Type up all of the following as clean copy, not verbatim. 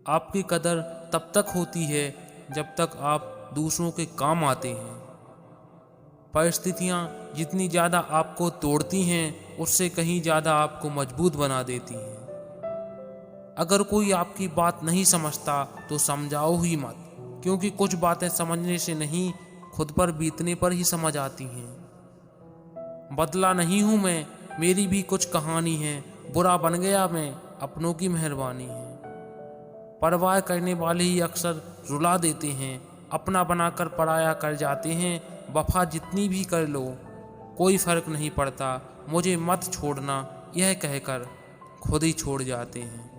आपकी कदर तब तक होती है जब तक आप दूसरों के काम आते हैं। परिस्थितियाँ जितनी ज़्यादा आपको तोड़ती हैं, उससे कहीं ज़्यादा आपको मजबूत बना देती हैं। अगर कोई आपकी बात नहीं समझता तो समझाओ ही मत, क्योंकि कुछ बातें समझने से नहीं, खुद पर बीतने पर ही समझ आती हैं। बदला नहीं हूँ मैं, मेरी भी कुछ कहानी है, बुरा बन गया मैं, अपनों की मेहरबानी है। परवाह करने वाले ही अक्सर रुला देते हैं, अपना बनाकर पराया कर जाते हैं। वफा जितनी भी कर लो कोई फर्क नहीं पड़ता, मुझे मत छोड़ना यह कहकर खुद ही छोड़ जाते हैं।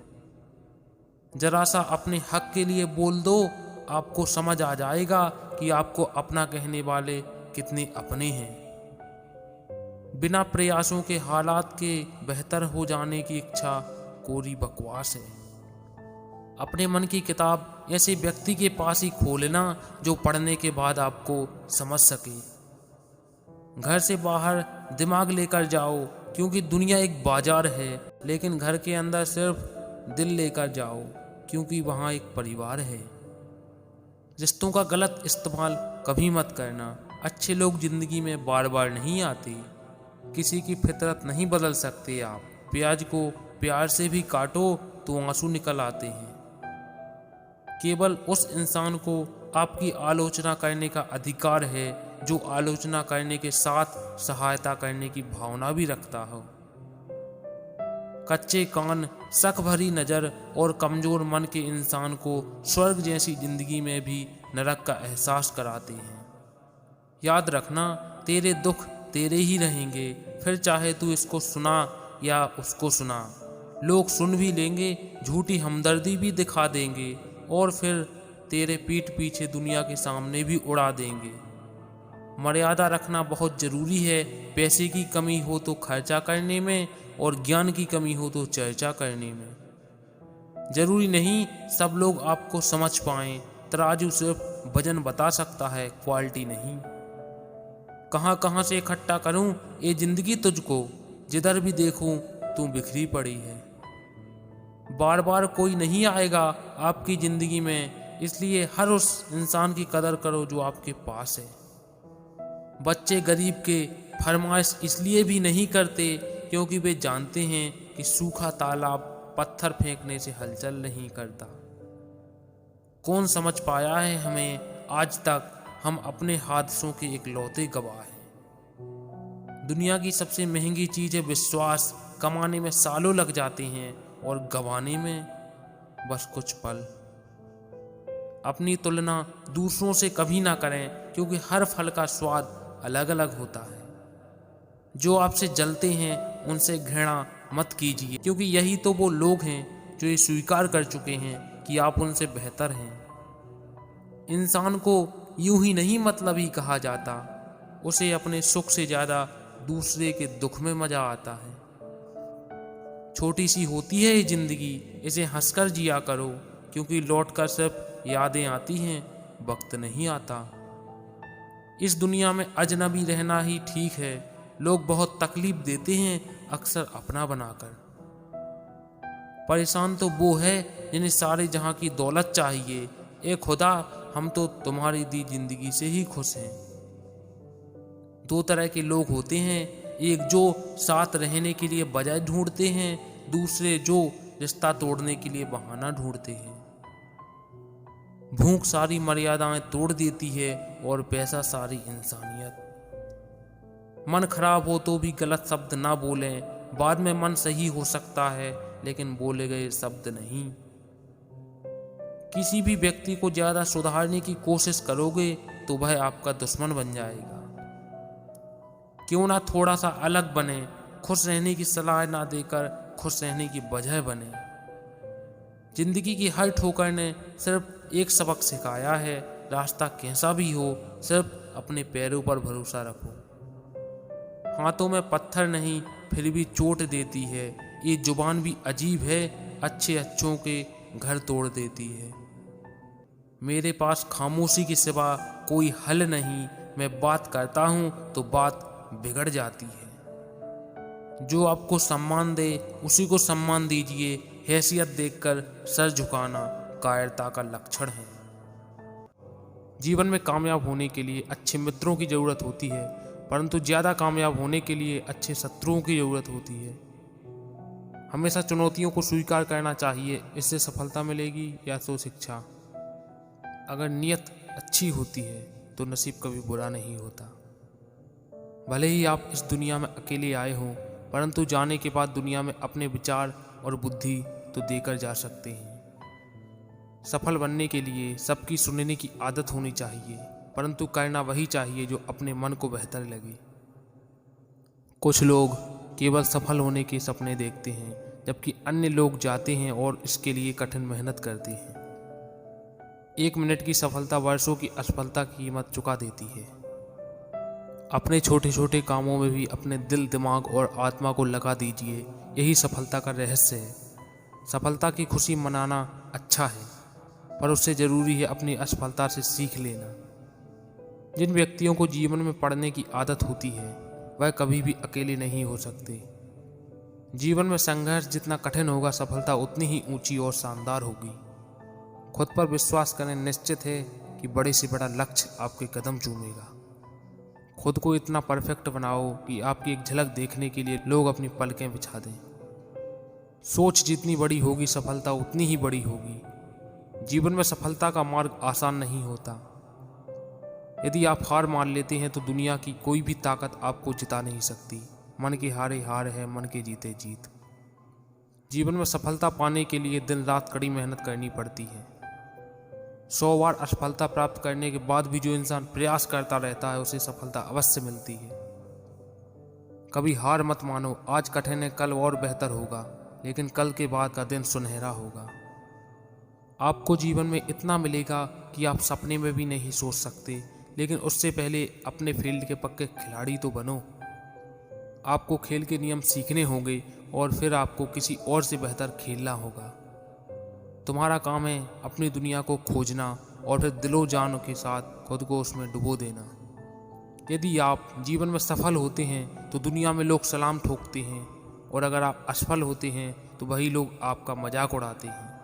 जरा सा अपने हक के लिए बोल दो, आपको समझ आ जाएगा कि आपको अपना कहने वाले कितने अपने हैं। बिना प्रयासों के हालात के बेहतर हो जाने की इच्छा कोरी बकवास है। अपने मन की किताब ऐसे व्यक्ति के पास ही खोलना जो पढ़ने के बाद आपको समझ सके। घर से बाहर दिमाग लेकर जाओ, क्योंकि दुनिया एक बाजार है, लेकिन घर के अंदर सिर्फ दिल लेकर जाओ, क्योंकि वहाँ एक परिवार है। रिश्तों का गलत इस्तेमाल कभी मत करना। अच्छे लोग जिंदगी में बार बार नहीं आते। किसी की फितरत नहीं बदल सकते आप। प्याज को प्यार से भी काटो तो आंसू निकल आते हैं। केवल उस इंसान को आपकी आलोचना करने का अधिकार है जो आलोचना करने के साथ सहायता करने की भावना भी रखता हो। कच्चे कान, शक भरी नज़र और कमज़ोर मन के इंसान को स्वर्ग जैसी जिंदगी में भी नरक का एहसास कराते हैं। याद रखना, तेरे दुख तेरे ही रहेंगे, फिर चाहे तू इसको सुना या उसको सुना। लोग सुन भी लेंगे, झूठी हमदर्दी भी दिखा देंगे और फिर तेरे पीठ पीछे दुनिया के सामने भी उड़ा देंगे। मर्यादा रखना बहुत ज़रूरी है। पैसे की कमी हो तो खर्चा करने में, और ज्ञान की कमी हो तो चर्चा करने में। जरूरी नहीं सब लोग आपको समझ पाएं। तराजू सिर्फ वजन बता सकता है, क्वालिटी नहीं। कहाँ कहाँ से इकट्ठा करूं ये जिंदगी तुझको, जिधर भी देखूं तू बिखरी पड़ी है। बार बार कोई नहीं आएगा आपकी ज़िंदगी में, इसलिए हर उस इंसान की कदर करो जो आपके पास है। बच्चे गरीब के फरमाइश इसलिए भी नहीं करते क्योंकि वे जानते हैं कि सूखा तालाब पत्थर फेंकने से हलचल नहीं करता। कौन समझ पाया है हमें आज तक, हम अपने हादसों के इकलौते गवाह हैं। दुनिया की सबसे महंगी चीज़ है विश्वास। कमाने में सालों लग जाते हैं और गंवाने में बस कुछ पल। अपनी तुलना दूसरों से कभी ना करें, क्योंकि हर फल का स्वाद अलग अलग होता है। जो आपसे जलते हैं उनसे घृणा मत कीजिए, क्योंकि यही तो वो लोग हैं जो ये स्वीकार कर चुके हैं कि आप उनसे बेहतर हैं। इंसान को यूं ही नहीं मतलबी कहा जाता, उसे अपने सुख से ज़्यादा दूसरे के दुख में मजा आता है। छोटी सी होती है ये जिंदगी, इसे हंसकर जिया करो, क्योंकि लौटकर सिर्फ यादें आती हैं, वक्त नहीं आता। इस दुनिया में अजनबी रहना ही ठीक है। लोग बहुत तकलीफ देते हैं, अक्सर अपना बनाकर। परेशान तो वो है जिन्हें सारे जहां की दौलत चाहिए। ए खुदा, हम तो तुम्हारी दी जिंदगी से ही खुश हैं। दो तरह के लोग होते हैं, एक जो साथ रहने के लिए वजह ढूंढते हैं, दूसरे जो रिश्ता तोड़ने के लिए बहाना ढूंढते हैं। भूख सारी मर्यादाएं तोड़ देती है और पैसा सारी इंसानियत। मन खराब हो तो भी गलत शब्द ना बोलें, बाद में मन सही हो सकता है, लेकिन बोले गए शब्द नहीं। किसी भी व्यक्ति को ज्यादा सुधारने की कोशिश करोगे तो वह आपका दुश्मन बन जाएगा। क्यों ना थोड़ा सा अलग बने, खुश रहने की सलाह ना देकर खुश रहने की वजह बने। जिंदगी की हर ठोकर ने सिर्फ एक सबक सिखाया है, रास्ता कैसा भी हो सिर्फ अपने पैरों पर भरोसा रखो। हाथों में पत्थर नहीं फिर भी चोट देती है, ये जुबान भी अजीब है, अच्छे अच्छों के घर तोड़ देती है। मेरे पास खामोशी के सिवा कोई हल नहीं, मैं बात करता हूँ तो बात बिगड़ जाती है। जो आपको सम्मान दे उसी को सम्मान दीजिए। हैसियत देखकर सर झुकाना कायरता का लक्षण है। जीवन में कामयाब होने के लिए अच्छे मित्रों की ज़रूरत होती है, परंतु ज़्यादा कामयाब होने के लिए अच्छे शत्रुओं की ज़रूरत होती है। हमेशा चुनौतियों को स्वीकार करना चाहिए, इससे सफलता मिलेगी या तो शिक्षा। अगर नीयत अच्छी होती है तो नसीब कभी बुरा नहीं होता। भले ही आप इस दुनिया में अकेले आए हों, परंतु जाने के बाद दुनिया में अपने विचार और बुद्धि तो देकर जा सकते हैं। सफल बनने के लिए सबकी सुनने की आदत होनी चाहिए, परंतु करना वही चाहिए जो अपने मन को बेहतर लगे। कुछ लोग केवल सफल होने के सपने देखते हैं, जबकि अन्य लोग जाते हैं और इसके लिए कठिन मेहनत करते हैं। 1 मिनट की सफलता वर्षों की असफलता की कीमत चुका देती है। अपने छोटे छोटे कामों में भी अपने दिल, दिमाग और आत्मा को लगा दीजिए, यही सफलता का रहस्य है। सफलता की खुशी मनाना अच्छा है, पर उससे ज़रूरी है अपनी असफलता से सीख लेना। जिन व्यक्तियों को जीवन में पढ़ने की आदत होती है वह कभी भी अकेले नहीं हो सकते। जीवन में संघर्ष जितना कठिन होगा, सफलता उतनी ही ऊंची और शानदार होगी। खुद पर विश्वास करें, निश्चित है कि बड़े से बड़ा लक्ष्य आपके कदम चूमेगा। खुद को इतना परफेक्ट बनाओ कि आपकी एक झलक देखने के लिए लोग अपनी पलकें बिछा दें। सोच जितनी बड़ी होगी, सफलता उतनी ही बड़ी होगी। जीवन में सफलता का मार्ग आसान नहीं होता। यदि आप हार मान लेते हैं तो दुनिया की कोई भी ताकत आपको जिता नहीं सकती। मन के हारे हार है, मन के जीते जीत। जीवन में सफलता पाने के लिए दिन रात कड़ी मेहनत करनी पड़ती है। 100 बार असफलता प्राप्त करने के बाद भी जो इंसान प्रयास करता रहता है उसे सफलता अवश्य मिलती है। कभी हार मत मानो। आज कठिन है, कल और बेहतर होगा, लेकिन कल के बाद का दिन सुनहरा होगा। आपको जीवन में इतना मिलेगा कि आप सपने में भी नहीं सोच सकते, लेकिन उससे पहले अपने फील्ड के पक्के खिलाड़ी तो बनो। आपको खेल के नियम सीखने होंगे और फिर आपको किसी और से बेहतर खेलना होगा। तुम्हारा काम है अपनी दुनिया को खोजना और फिर दिलो जान के साथ खुद को उसमें डुबो देना। यदि आप जीवन में सफल होते हैं तो दुनिया में लोग सलाम ठोकते हैं, और अगर आप असफल होते हैं तो वही लोग आपका मजाक उड़ाते हैं।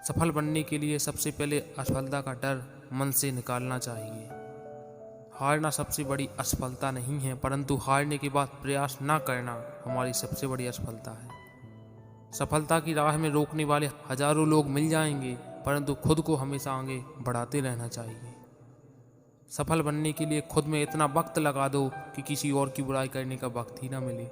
सफल बनने के लिए सबसे पहले असफलता का डर मन से निकालना चाहिए। हारना सबसे बड़ी असफलता नहीं है, परंतु हारने के बाद प्रयास ना करना हमारी सबसे बड़ी असफलता है। सफलता की राह में रोकने वाले हजारों लोग मिल जाएंगे, परंतु खुद को हमेशा आगे बढ़ाते रहना चाहिए। सफल बनने के लिए खुद में इतना वक्त लगा दो कि किसी और की बुराई करने का वक्त ही ना मिले।